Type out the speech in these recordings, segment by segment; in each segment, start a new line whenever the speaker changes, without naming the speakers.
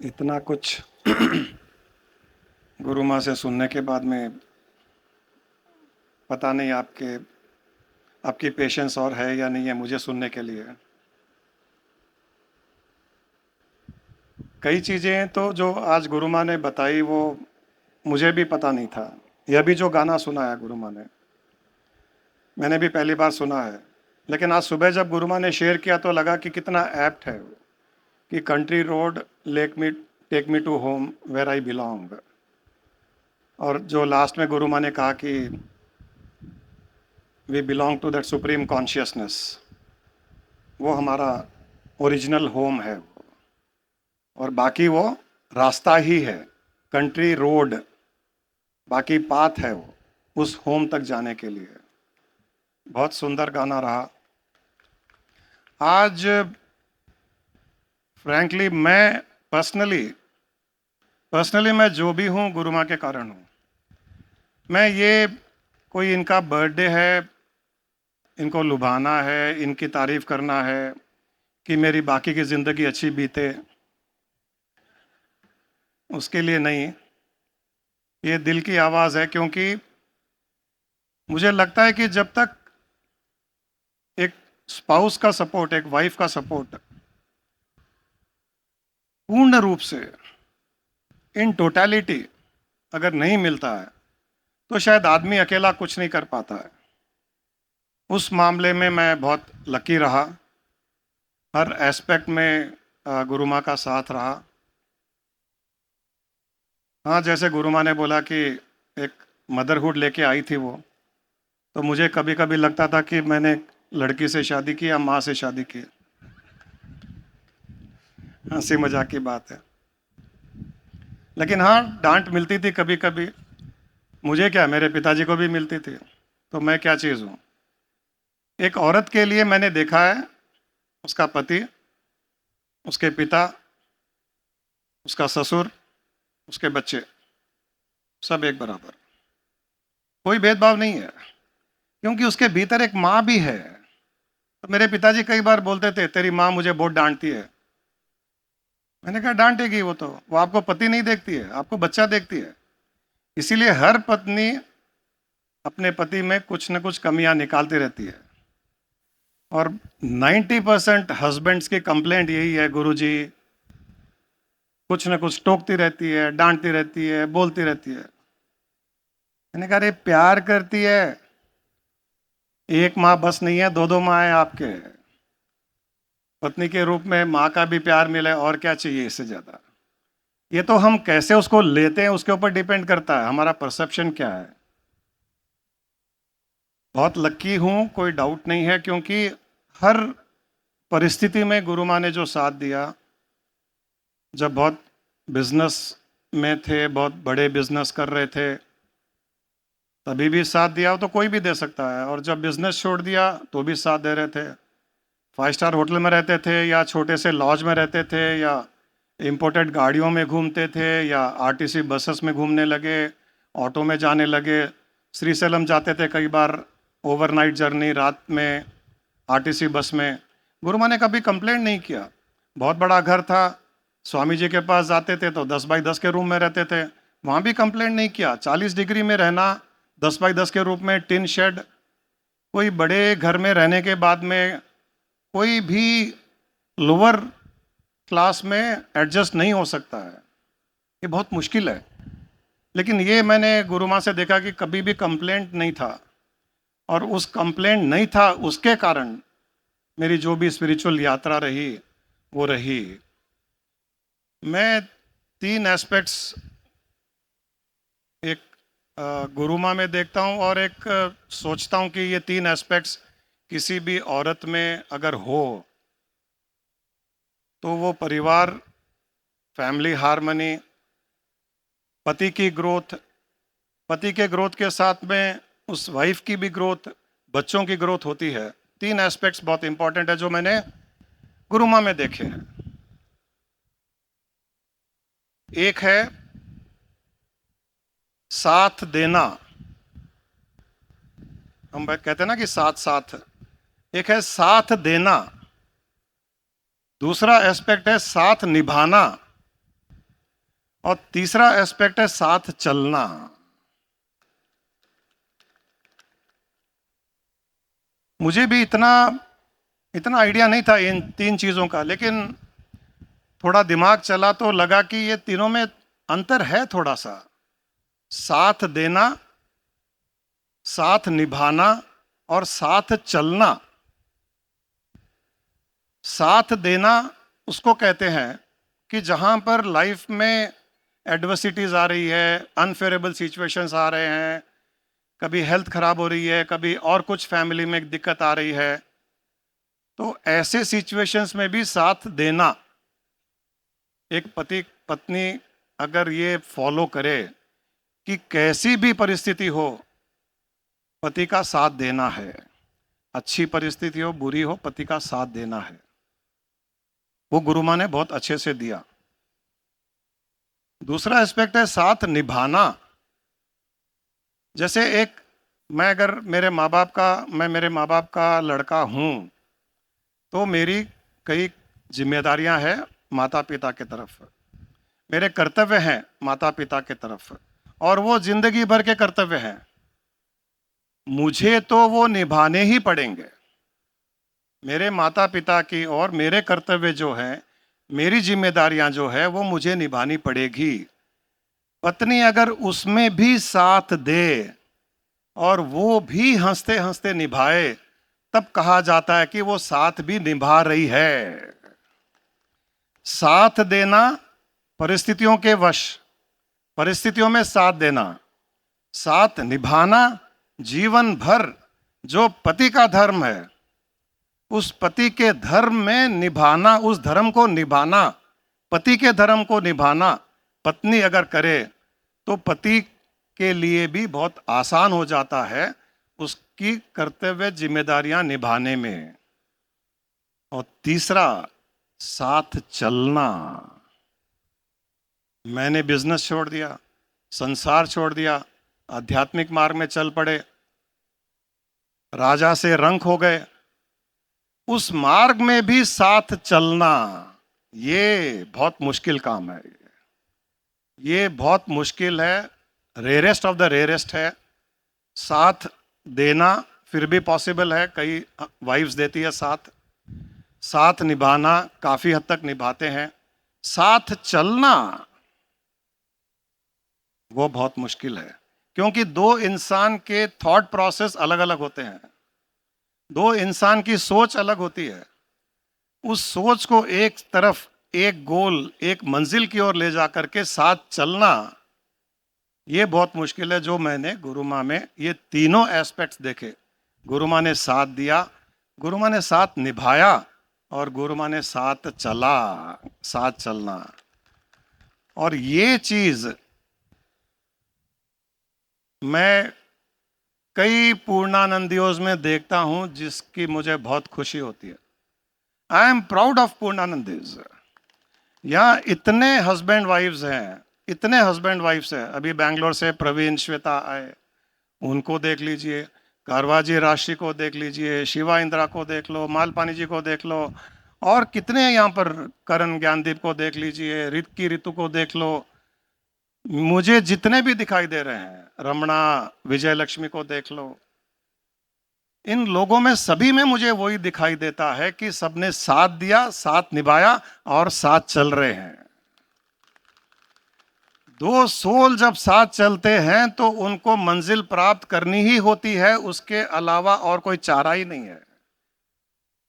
इतना कुछ गुरु माँ से सुनने के बाद में पता नहीं आपकी पेशेंस और है या नहीं है मुझे सुनने के लिए। कई चीज़ें तो जो आज गुरु माँ ने बताई वो मुझे भी पता नहीं था। यह भी जो गाना सुना है गुरु माँ ने, मैंने भी पहली बार सुना है। लेकिन आज सुबह जब गुरु माँ ने शेयर किया तो लगा कि कितना एप्ट है वो, कि country road take me take me to home where I belong. और जो लास्ट में गुरु माँ ने कहा कि we belong to that supreme consciousness, वो हमारा ओरिजिनल होम है वो। और बाकी वो रास्ता ही है, कंट्री रोड, बाकी पाथ है वो उस होम तक जाने के लिए। बहुत सुंदर गाना रहा आज। फ्रैंकली मैं पर्सनली मैं जो भी हूँ गुरु माँ के कारण हूँ। मैं ये कोई इनका बर्थडे है, इनको लुभाना है, इनकी तारीफ करना है कि मेरी बाकी की ज़िंदगी अच्छी बीते, उसके लिए नहीं। ये दिल की आवाज़ है, क्योंकि मुझे लगता है कि जब तक एक स्पाउस का सपोर्ट, एक वाइफ का सपोर्ट पूर्ण रूप से इन टोटलिटी अगर नहीं मिलता है तो शायद आदमी अकेला कुछ नहीं कर पाता है। उस मामले में मैं बहुत लकी रहा, हर एस्पेक्ट में गुरु माँ का साथ रहा। हाँ, जैसे गुरु माँ ने बोला कि एक मदरहुड लेके आई थी वो, तो मुझे कभी कभी लगता था कि मैंने लड़की से शादी की या माँ से शादी की। हंसी मजाक की बात है, लेकिन हाँ डांट मिलती थी कभी कभी। मुझे क्या, मेरे पिताजी को भी मिलती थी, तो मैं क्या चीज़ हूँ। एक औरत के लिए मैंने देखा है, उसका पति, उसके पिता, उसका ससुर, उसके बच्चे, सब एक बराबर, कोई भेदभाव नहीं है, क्योंकि उसके भीतर एक माँ भी है। तो मेरे पिताजी कई बार बोलते थे तेरी माँ मुझे बहुत डांटती है। मैंने कहा डांटेगी, वो आपको पति नहीं देखती है, आपको बच्चा देखती है। इसीलिए हर पत्नी अपने पति में कुछ न कुछ कमियां निकालती रहती है। और 90% हस्बैंड्स की कंप्लेंट यही है, गुरुजी कुछ न कुछ टोकती रहती है, डांटती रहती है, बोलती रहती है। मैंने कहा अरे प्यार करती है, एक माँ बस नहीं है, दो दो माँ है आपके। पत्नी के रूप में माँ का भी प्यार मिले, और क्या चाहिए इससे ज्यादा। ये तो हम कैसे उसको लेते हैं उसके ऊपर डिपेंड करता है, हमारा परसेप्शन क्या है। बहुत लकी हूँ, कोई डाउट नहीं है, क्योंकि हर परिस्थिति में गुरु माँ ने जो साथ दिया, जब बहुत बिजनेस में थे, बहुत बड़े बिजनेस कर रहे थे, तभी भी साथ दिया, तो कोई भी दे सकता है। और जब बिजनेस छोड़ दिया तो भी साथ दे रहे थे। 5 स्टार होटल में रहते थे या छोटे से लॉज में रहते थे या इम्पोर्टेड गाड़ियों में घूमते थे या आरटीसी बसेस में घूमने लगे, ऑटो में जाने लगे। श्रीशैलम जाते थे कई बार, ओवरनाइट जर्नी, रात में आरटीसी बस में। गुरु माँ ने कभी कंप्लेंट नहीं किया। बहुत बड़ा घर था, स्वामी जी के पास जाते थे तो 10 बाई 10 के रूम में रहते थे, वहाँ भी कंप्लेंट नहीं किया। 40 डिग्री में रहना, 10 बाई 10 के रूप में, टिन शेड। कोई बड़े घर में रहने के बाद में कोई भी लोअर क्लास में एडजस्ट नहीं हो सकता है, ये बहुत मुश्किल है। लेकिन ये मैंने गुरु माँ से देखा कि कभी भी कंप्लेंट नहीं था, और उस कंप्लेंट नहीं था उसके कारण मेरी जो भी स्पिरिचुअल यात्रा रही वो रही। मैं 3 एस्पेक्ट्स एक गुरु माँ में देखता हूँ, और एक सोचता हूँ कि ये 3 एस्पेक्ट्स किसी भी औरत में अगर हो तो वो परिवार, फैमिली हार्मनी, पति की ग्रोथ, पति के ग्रोथ के साथ में उस वाइफ की भी ग्रोथ, बच्चों की ग्रोथ होती है। 3 एस्पेक्ट्स बहुत इंपॉर्टेंट है जो मैंने गुरु माँ में देखे हैं। एक है साथ देना, हम कहते हैं ना कि साथ साथ, एक है साथ देना। दूसरा एस्पेक्ट है साथ निभाना। और तीसरा एस्पेक्ट है साथ चलना। मुझे भी इतना आइडिया नहीं था इन 3 चीजों का, लेकिन थोड़ा दिमाग चला तो लगा कि ये तीनों में अंतर है थोड़ा सा। साथ देना, साथ निभाना और साथ चलना। साथ देना उसको कहते हैं कि जहां पर लाइफ में एडवर्सिटीज आ रही है, अनफेवरेबल सिचुएशंस आ रहे हैं, कभी हेल्थ खराब हो रही है, कभी और कुछ फैमिली में दिक्कत आ रही है, तो ऐसे सिचुएशंस में भी साथ देना। एक पति पत्नी अगर ये फॉलो करे कि कैसी भी परिस्थिति हो पति का साथ देना है, अच्छी परिस्थिति हो बुरी हो पति का साथ देना है, वो गुरु माँ ने बहुत अच्छे से दिया। दूसरा एस्पेक्ट है साथ निभाना। जैसे मैं मेरे माँ बाप का लड़का हूं तो मेरी कई जिम्मेदारियां हैं माता पिता के तरफ, मेरे कर्तव्य हैं माता पिता के तरफ, और वो जिंदगी भर के कर्तव्य हैं, मुझे तो वो निभाने ही पड़ेंगे। मेरे माता पिता की और मेरे कर्तव्य जो हैं, मेरी जिम्मेदारियां जो है वो मुझे निभानी पड़ेगी। पत्नी अगर उसमें भी साथ दे और वो भी हंसते हंसते निभाए, तब कहा जाता है कि वो साथ भी निभा रही है। साथ देना परिस्थितियों के वश, परिस्थितियों में साथ देना। साथ निभाना जीवन भर जो पति का धर्म है, उस पति के धर्म में निभाना, उस धर्म को निभाना, पति के धर्म को निभाना पत्नी अगर करे तो पति के लिए भी बहुत आसान हो जाता है उसकी कर्तव्य जिम्मेदारियां निभाने में। और तीसरा साथ चलना। मैंने बिजनेस छोड़ दिया, संसार छोड़ दिया, आध्यात्मिक मार्ग में चल पड़े, राजा से रंक हो गए। उस मार्ग में भी साथ चलना ये बहुत मुश्किल काम है, ये बहुत मुश्किल है, रेयरेस्ट ऑफ द रेयरेस्ट है। साथ देना फिर भी पॉसिबल है, कई वाइफ्स देती है साथ। साथ निभाना काफी हद तक निभाते हैं। साथ चलना वो बहुत मुश्किल है, क्योंकि दो इंसान के थॉट प्रोसेस अलग अलग होते हैं, दो इंसान की सोच अलग होती है। उस सोच को एक तरफ, एक गोल, एक मंजिल की ओर ले जाकर के साथ चलना ये बहुत मुश्किल है। जो मैंने गुरु माँ में ये तीनों एस्पेक्ट्स देखे, गुरु माँ ने साथ दिया, गुरु माँ ने साथ निभाया और गुरु माँ ने साथ चला, साथ चलना। और ये चीज मैं कई पूर्णानंदियों में देखता हूं जिसकी मुझे बहुत खुशी होती है। आई एम प्राउड ऑफ पूर्णानंदीज। यहाँ इतने हस्बैंड वाइफ्स हैं, इतने हस्बैंड वाइफ्स हैं। अभी बैंगलोर से प्रवीण श्वेता आए, उनको देख लीजिए, कारवाजी राशि को देख लीजिए, शिवा इंदिरा को देख लो, मालपानी जी को देख लो, और कितने यहाँ पर करण ज्ञानदीप को देख लीजिए, ऋतु को देख लो, मुझे जितने भी दिखाई दे रहे हैं, रमणा, विजय लक्ष्मी को देख लो, इन लोगों में सभी में मुझे वही दिखाई देता है कि सबने साथ दिया, साथ निभाया और साथ चल रहे हैं। दो सोल जब साथ चलते हैं तो उनको मंजिल प्राप्त करनी ही होती है, उसके अलावा और कोई चारा ही नहीं है।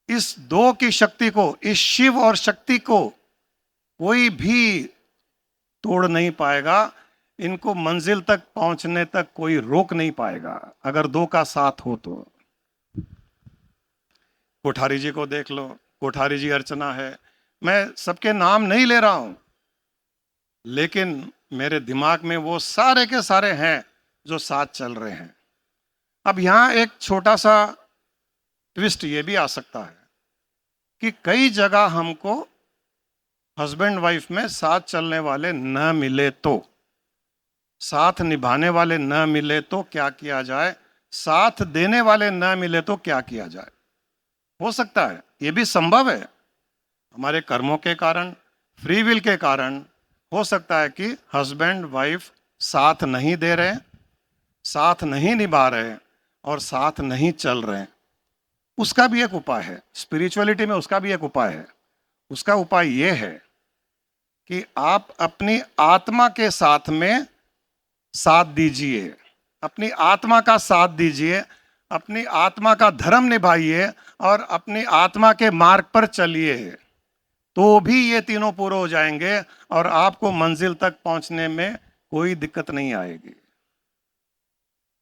इस दो की शक्ति को, इस शिव और शक्ति को कोई भी तोड़ नहीं पाएगा, इनको मंजिल तक पहुंचने तक कोई रोक नहीं पाएगा अगर दो का साथ हो तो। कोठारी जी को देख लो, कोठारी जी अर्चना है, मैं सबके नाम नहीं ले रहा हूं, लेकिन मेरे दिमाग में वो सारे के सारे हैं जो साथ चल रहे हैं। अब यहां एक छोटा सा ट्विस्ट ये भी आ सकता है कि कई जगह हमको हस्बैंड वाइफ में साथ चलने वाले न मिले तो, साथ निभाने वाले न मिले तो क्या किया जाए, साथ देने वाले न मिले तो क्या किया जाए। हो सकता है, ये भी संभव है, हमारे कर्मों के कारण, फ्री विल के कारण हो सकता है कि हस्बैंड वाइफ साथ नहीं दे रहे, साथ नहीं निभा रहे और साथ नहीं चल रहे। उसका भी एक उपाय है, स्पिरिचुअलिटी में उसका भी एक उपाय है। उसका उपाय यह है कि आप अपनी आत्मा के साथ में साथ दीजिए, अपनी आत्मा का साथ दीजिए, अपनी आत्मा का धर्म निभाइए और अपनी आत्मा के मार्ग पर चलिए, तो भी ये तीनों पूरे हो जाएंगे और आपको मंजिल तक पहुंचने में कोई दिक्कत नहीं आएगी।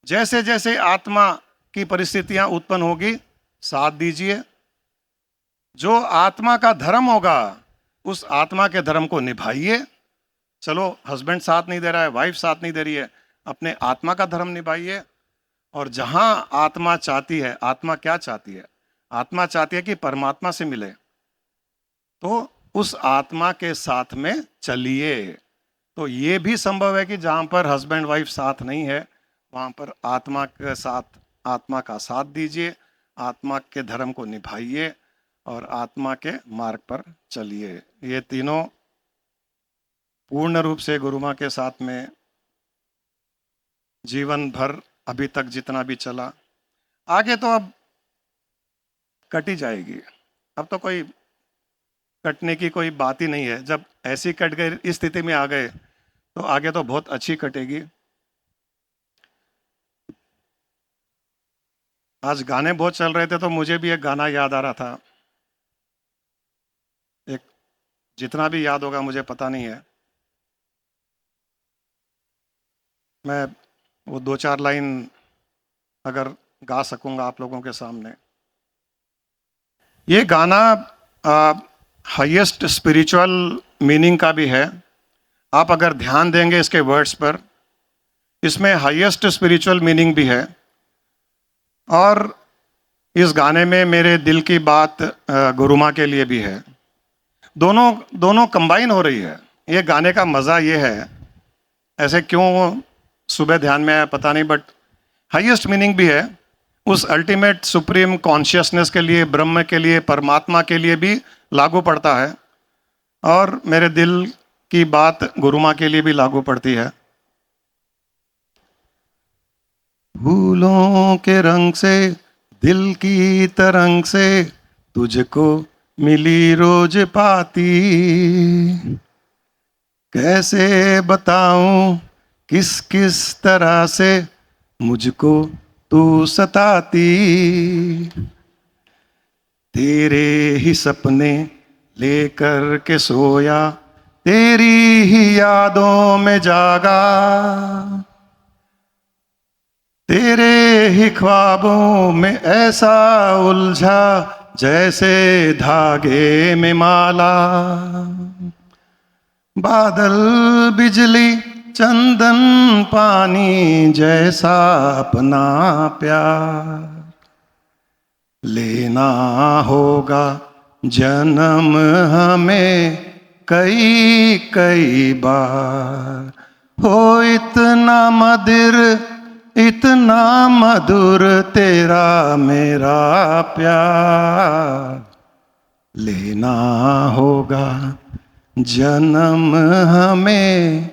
जैसे जैसे आत्मा की परिस्थितियां उत्पन्न होगी, साथ दीजिए। जो आत्मा का धर्म होगा, उस आत्मा के धर्म को निभाइए। चलो हस्बैंड साथ नहीं दे रहा है, वाइफ साथ नहीं दे रही है, अपने आत्मा का धर्म निभाइए। और जहां आत्मा चाहती है, आत्मा क्या चाहती है? आत्मा चाहती है कि परमात्मा से मिले, तो उस आत्मा के साथ में चलिए। तो ये भी संभव है कि जहां पर हस्बैंड वाइफ साथ नहीं है, वहां पर आत्मा के साथ, आत्मा का साथ दीजिए, आत्मा के धर्म को निभाइए और आत्मा के मार्ग पर चलिए। ये तीनों पूर्ण रूप से गुरु माँ के साथ में जीवन भर अभी तक जितना भी चला, आगे तो अब कट ही जाएगी। अब तो कोई कटने की कोई बात ही नहीं है। जब ऐसी कट गई, इस स्थिति में आ गए, तो आगे तो बहुत अच्छी कटेगी। आज गाने बहुत चल रहे थे, तो मुझे भी एक गाना याद आ रहा था। एक, जितना भी याद होगा मुझे पता नहीं है, मैं वो 2-4 लाइन अगर गा सकूंगा आप लोगों के सामने। ये गाना हाईएस्ट स्पिरिचुअल मीनिंग का भी है। आप अगर ध्यान देंगे इसके वर्ड्स पर, इसमें हाईएस्ट स्पिरिचुअल मीनिंग भी है। और इस गाने में मेरे दिल की बात गुरु माँ के लिए भी है। दोनों दोनों कंबाइन हो रही है। ये गाने का मज़ा ये है, ऐसे क्यों सुबह ध्यान में आया पता नहीं, बट हाईएस्ट मीनिंग भी है। उस अल्टीमेट सुप्रीम कॉन्शियसनेस के लिए, ब्रह्म के लिए, परमात्मा के लिए भी लागू पड़ता है। और मेरे दिल की बात गुरु माँ के लिए भी लागू पड़ती है। फूलों के रंग से, दिल की तरंग से, तुझको मिली रोज पाती, कैसे बताऊं किस किस तरह से मुझको तू सताती, तेरे ही सपने लेकर के सोया, तेरी ही यादों में जागा, तेरे ही ख्वाबों में ऐसा उलझा जैसे धागे में माला, बादल बिजली चंदन पानी जैसा अपना प्यार, लेना होगा जन्म हमें कई कई बार, हो इतना मधुर, इतना मधुर तेरा मेरा प्यार, लेना होगा जन्म हमें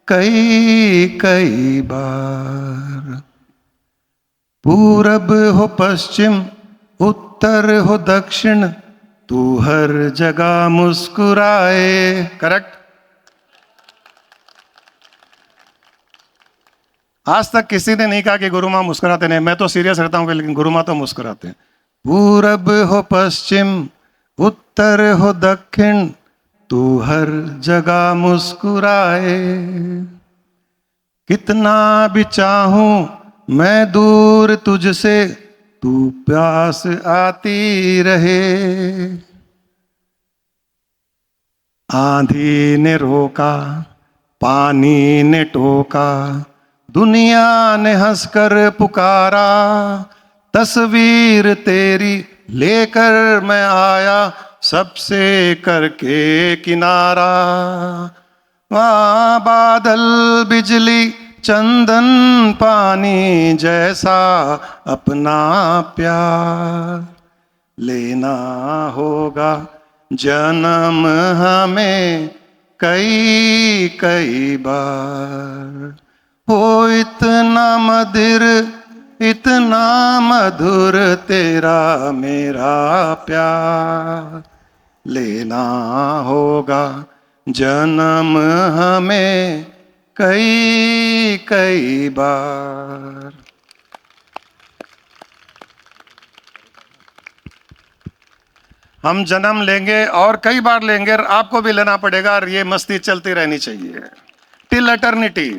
कई कई बार। पूरब हो पश्चिम, उत्तर हो दक्षिण, तू हर जगह मुस्कुराए। करेक्ट। आज तक किसी ने नहीं कहा कि गुरु माँ मुस्कुराते नहीं। मैं तो सीरियस रहता हूँ, लेकिन गुरु माँ तो मुस्कुराते हैं। पूरब हो पश्चिम, उत्तर हो दक्षिण, तू हर जगह मुस्कुराए, कितना भी चाहूं मैं दूर तुझसे, तू प्यास आती रहे, आंधी ने रोका, पानी ने टोका, दुनिया ने हंसकर पुकारा, तस्वीर तेरी लेकर मैं आया सबसे करके किनारा, वहाँ बादल बिजली चंदन पानी जैसा अपना प्यार, लेना होगा जन्म हमें कई कई बार। हो इतना मधुर तेरा मेरा प्यार, लेना होगा जन्म हमें कई कई बार। हम जन्म लेंगे और कई बार लेंगे, आपको भी लेना पड़ेगा, और ये मस्ती चलती रहनी चाहिए टिल एटर्निटी।